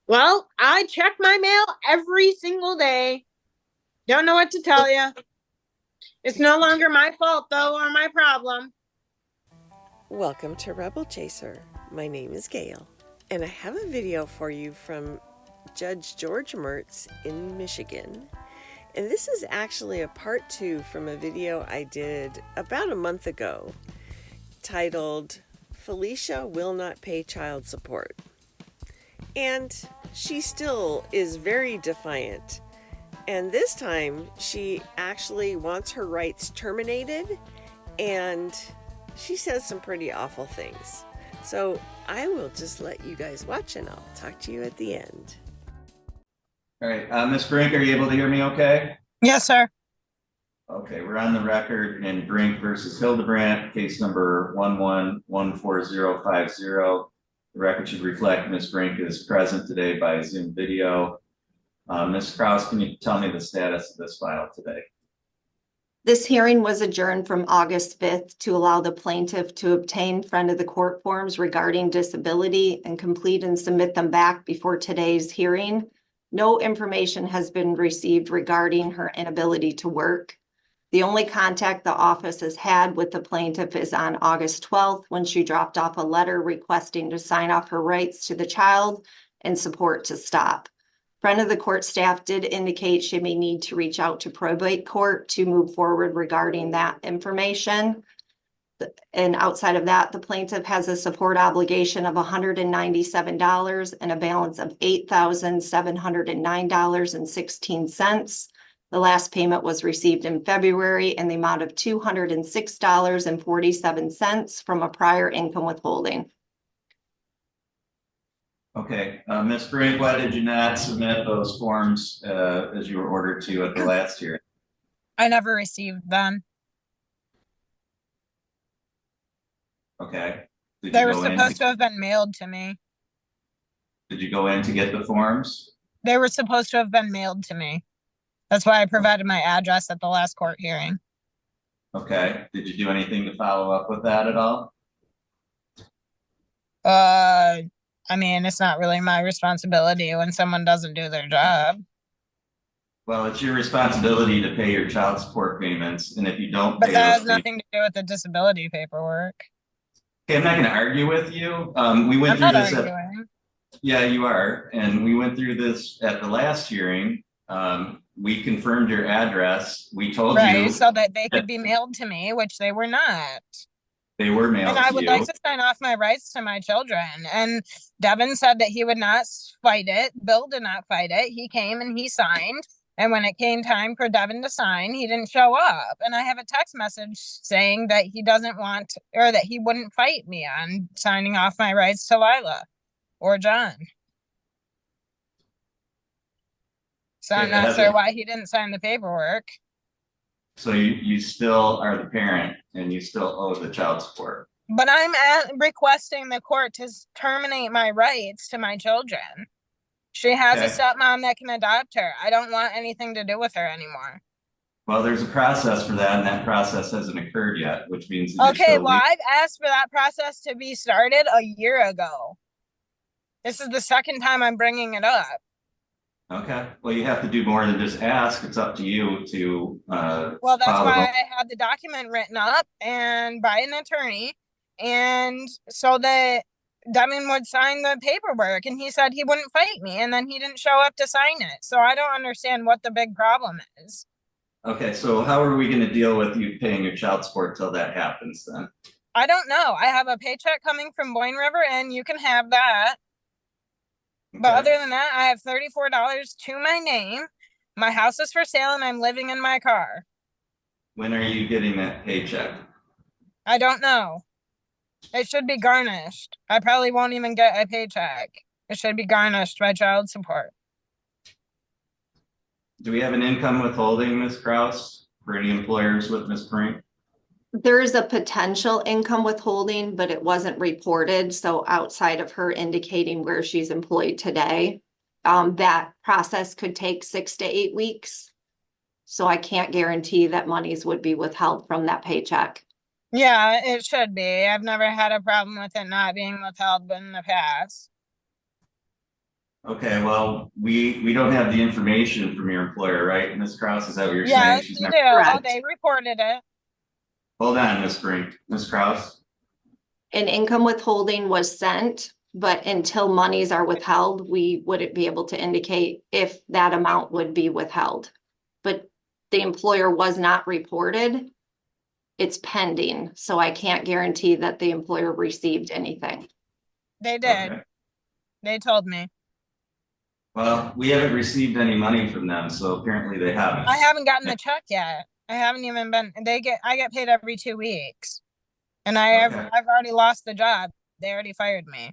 Well, I check my mail every single day. Don't know what to tell you. It's no longer my fault, though, or my problem. Welcome to Rebel Chaser. My name is Gail, and I have a video for you from Judge George Mertz in Michigan. And this is actually a part 2 from a video I did about a month ago titled, Felicia Will Not Pay Child Support. And she still is very defiant. And this time, she actually wants her rights terminated, and she says some pretty awful things. So I will just let you guys watch, and I'll talk to you at the end. All right, Ms. Brink, are you able to hear me okay? Yes, sir. Okay, we're on the record in Brink versus Hildebrandt, case number 11145050. The record should reflect Ms. Brink is present today by Zoom video. Ms. Krause, can you tell me the status of this file today? This hearing was adjourned from August 5th to allow the plaintiff to obtain friend of the court forms regarding disability and complete and submit them back before today's hearing. No information has been received regarding her inability to work. The only contact the office has had with the plaintiff is on August 12th when she dropped off a letter requesting to sign off her rights to the child and support to stop. Friend of the court staff did indicate she may need to reach out to probate court to move forward regarding that information. And outside of that, the plaintiff has a support obligation of $197 and a balance of $8,709.16. The last payment was received in February in the amount of $206.47 from a prior income withholding. Okay, Ms. Brink, why did you not submit those forms as you were ordered to at the last hearing? I never received them. Okay. They were supposed to have been mailed to me. Did you go in to get the forms? They were supposed to have been mailed to me. That's why I provided my address at the last court hearing. Okay. Did you do anything to follow up with that at all? I mean, it's not really my responsibility when someone doesn't do their job. Well, it's your responsibility to pay your child support payments, and if you don't pay But that those has nothing to do with the disability paperwork. Okay, I'm not going to argue with you. We went I'm through not this. arguing. Yeah, you are, and we went through this at the last hearing. We confirmed your address. We told you so that they could be mailed to me, which they were not. They were mailed and I to would you. like to sign off my rights to my children. And Devin said that he would not fight it. Bill did not fight it. He came and he signed. And when it came time for Devin to sign, he didn't show up. And I have a text message saying that he doesn't want, or that he wouldn't fight me on signing off my rights to Lila or John. So I'm not sure why he didn't sign the paperwork. So you still are the parent and you still owe the child support. But I'm requesting the court to terminate my rights to my children. She has a stepmom that can adopt her. I don't want anything to do with her anymore. Well, there's a process for that, and that process hasn't occurred yet, which means that okay, well, I've asked for that process to be started a year ago. This is the second time I'm bringing it up. Okay, well, you have to do more than just ask. It's up to you to well, that's why I had the document written up and by an attorney, and so that Devin would sign the paperwork, and he said he wouldn't fight me, and then he didn't show up to sign it. So I don't understand what the big problem is. Okay, so how are we going to deal with you paying your child support till that happens then? I don't know. I have a paycheck coming from Boyne River, and you can have that. Okay. But other than that, I have $34 to my name. My house is for sale, and I'm living in my car. When are you getting that paycheck? I don't know. It should be garnished. I probably won't even get a paycheck. It should be garnished by child support. Do we have an income withholding, Ms. Krause, for any employers with Ms. Brink? There is a potential income withholding, but it wasn't reported. So outside of her indicating where she's employed today, that process could take 6 to 8 weeks. So I can't guarantee that monies would be withheld from that paycheck. Yeah, it should be. I've never had a problem with it not being withheld in the past. Okay, well, we don't have the information from your employer, right? Ms. Kraus, is that what you're saying? Yes, She's you not. do. Oh, Correct. they reported it. Hold on, Ms. Brink. Ms. Kraus? An income withholding was sent, but until monies are withheld, we wouldn't be able to indicate if that amount would be withheld. But the employer was not reported. It's pending, so I can't guarantee that the employer received anything. They did. Okay. They told me. Well, we haven't received any money from them, so apparently they haven't. I haven't gotten the check yet. I haven't even been. I get paid every 2 weeks, and Okay, I've already lost the job. They already fired me.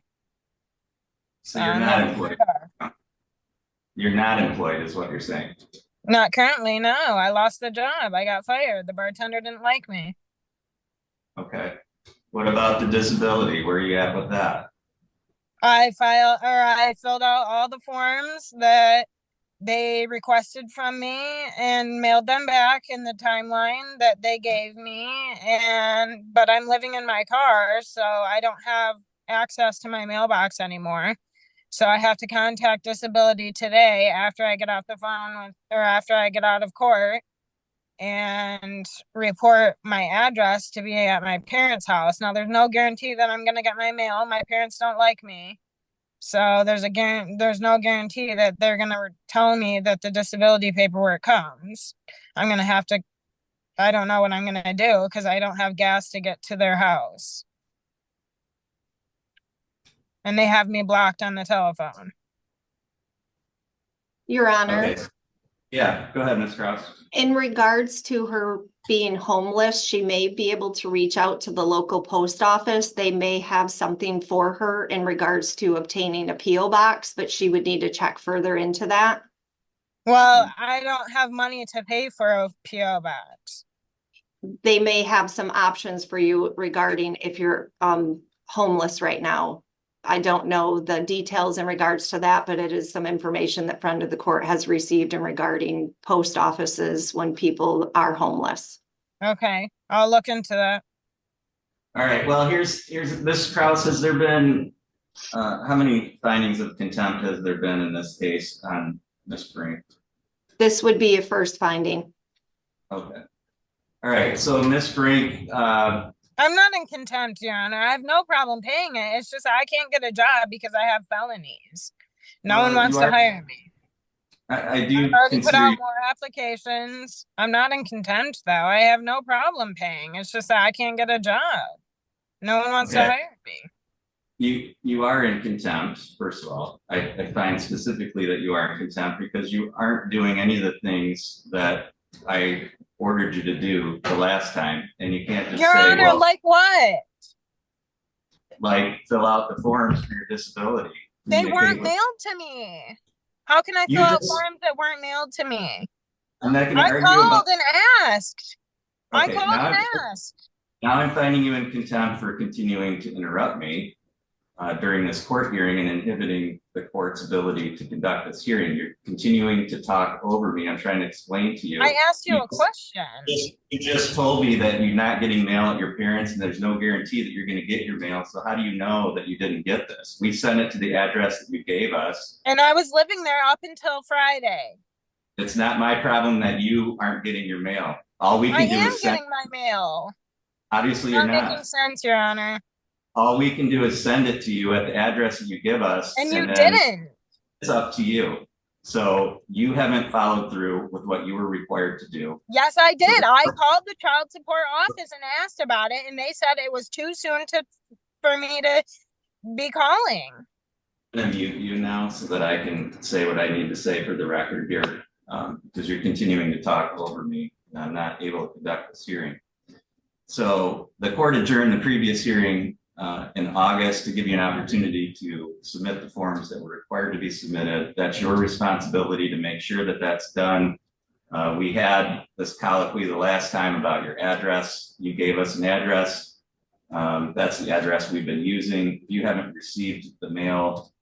so you're not employed. You're not employed is what you're saying. Not currently, no. I lost the job. I got fired. The bartender didn't like me. Okay. What about the disability? Where are you at with that? I filled out all the forms that they requested from me and mailed them back in the timeline that they gave me. But I'm living in my car, so I don't have access to my mailbox anymore. So I have to contact disability today after I get off the phone or after I get out of court and report my address to be at my parents' house. Now there's no guarantee that I'm going to get my mail. My parents don't like me. So there's no guarantee that they're going to tell me that the disability paperwork comes. I'm going to have to I don't know what I'm going to do because I don't have gas to get to their house. And they have me blocked on the telephone. Your Honor. Okay. Yeah, go ahead, Ms. Kraus. In regards to her being homeless, she may be able to reach out to the local post office. They may have something for her in regards to obtaining a P.O. box, but she would need to check further into that. Well, I don't have money to pay for a P.O. box. They may have some options for you regarding if you're homeless right now. I don't know the details in regards to that, but it is some information that friend of the court has received in regarding post offices when people are homeless. Okay, I'll look into that. All right, well, here's Ms. Kraus, has there been, how many findings of contempt has there been in this case on Ms. Brink? This would be a first finding. Okay. All right, so Ms. Brink, I'm not in contempt, Your Honor. I have no problem paying it. It's just I can't get a job because I have felonies. No one wants to hire me. I do I've already put consider out more applications. I'm not in contempt, though. I have no problem paying. It's just that I can't get a job. No one wants to hire me. you are in contempt, first of all. I find specifically that you are in contempt because you aren't doing any of the things that I ordered you to do the last time, and you can't just Your say, Honor, well, like what? like fill out the forms for your disability. They Communicate weren't with- mailed to me. How can I You fill out just- forms that weren't mailed to me? I'm not going to I argue called about. and asked. I Okay, called and asked. now I'm finding you in contempt for continuing to interrupt me during this court hearing and inhibiting the court's ability to conduct this hearing. You're continuing to talk over me. I'm trying to explain to you. I asked you a question. You just told me that you're not getting mail at your parents and there's no guarantee that you're going to get your mail. So how do you know that you didn't get this? We sent it to the address that you gave us. And I was living there up until Friday. It's not my problem that you aren't getting your mail. All we I can do am is send. getting my mail. Obviously, Not you're not. making sense, Your Honor. All we can do is send it to you at the address that you give us. And you then didn't. It's up to you. So you haven't followed through with what you were required to do. Yes, I did. I called the child support office and asked about it, and they said it was too soon for me to be calling. And you now so that I can say what I need to say for the record here, because you're continuing to talk over me and I'm not able to conduct this hearing. So the court adjourned the previous hearing in August to give you an opportunity to submit the forms that were required to be submitted. That's your responsibility to make sure that that's done. We had this colloquy the last time about your address. You gave us an address. That's the address we've been using. If you haven't received the mail,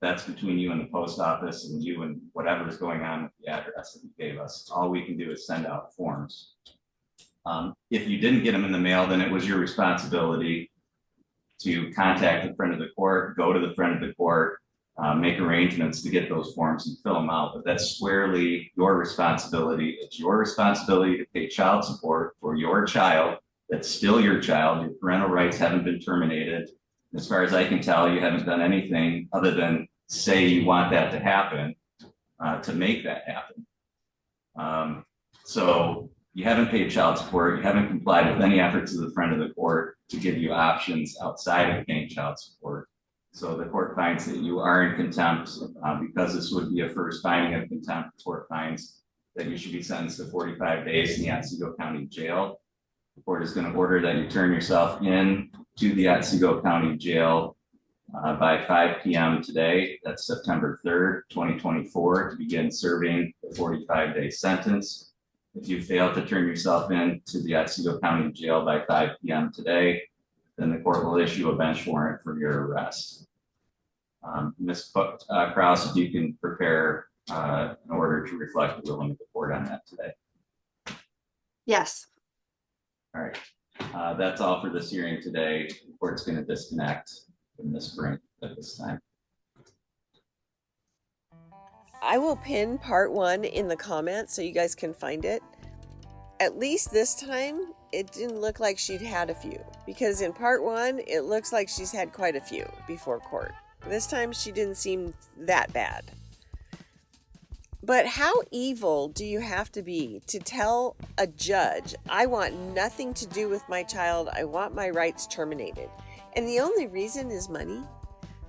that's between you and the post office and you and whatever is going on with the address that you gave us. All we can do is send out forms. If you didn't get them in the mail, then it was your responsibility to contact the friend of the court, go to the friend of the court, make arrangements to get those forms and fill them out, but that's squarely your responsibility. It's your responsibility to pay child support for your child. That's still your child. Your parental rights haven't been terminated. As far as I can tell, you haven't done anything other than say you want that to happen, to make that happen. So you haven't paid child support. You haven't complied with any efforts of the friend of the court to give you options outside of paying child support. So the court finds that you are in contempt. Because this would be a first finding of contempt, the court finds that you should be sentenced to 45 days in the Otsego County Jail. The court is going to order that you turn yourself in to the Otsego County Jail by 5 p.m. today. That's September 3rd, 2024, to begin serving the 45-day sentence. If you fail to turn yourself in to the Otsego County Jail by 5 p.m. today, then the court will issue a bench warrant for your arrest. Ms. Krause, if you can prepare an order to reflect the willing of the court on that today. Yes. All right. That's all for this hearing today. The court's going to disconnect from this brink at this time. I will pin part 1 in the comments so you guys can find it. At least this time, it didn't look like she'd had a few, because in part 1, it looks like she's had quite a few before court. This time, she didn't seem that bad. But how evil do you have to be to tell a judge, I want nothing to do with my child, I want my rights terminated, and the only reason is money?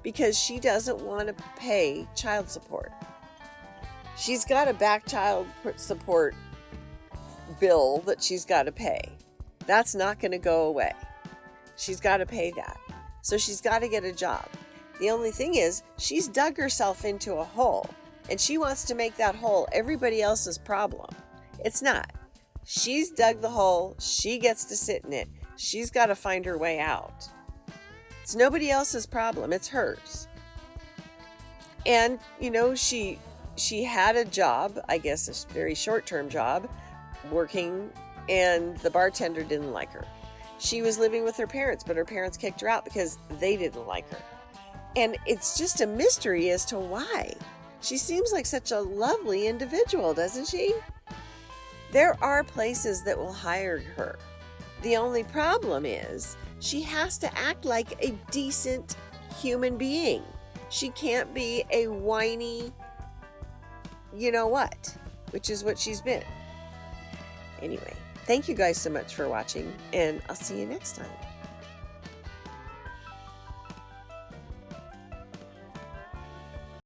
Because she doesn't want to pay child support. She's got a back child support bill that she's got to pay. That's not going to go away. She's got to pay that. So she's got to get a job. The only thing is, she's dug herself into a hole, and she wants to make that hole everybody else's problem. It's not. She's dug the hole. She gets to sit in it. She's got to find her way out. It's nobody else's problem. It's hers. And, you know, she had a job, I guess a very short-term job, working, and the bartender didn't like her. She was living with her parents, but her parents kicked her out because they didn't like her. And it's just a mystery as to why. She seems like such a lovely individual, doesn't she? There are places that will hire her. The only problem is she has to act like a decent human being. She can't be a whiny, you know what, which is what she's been. Anyway, thank you guys so much for watching, and I'll see you next time.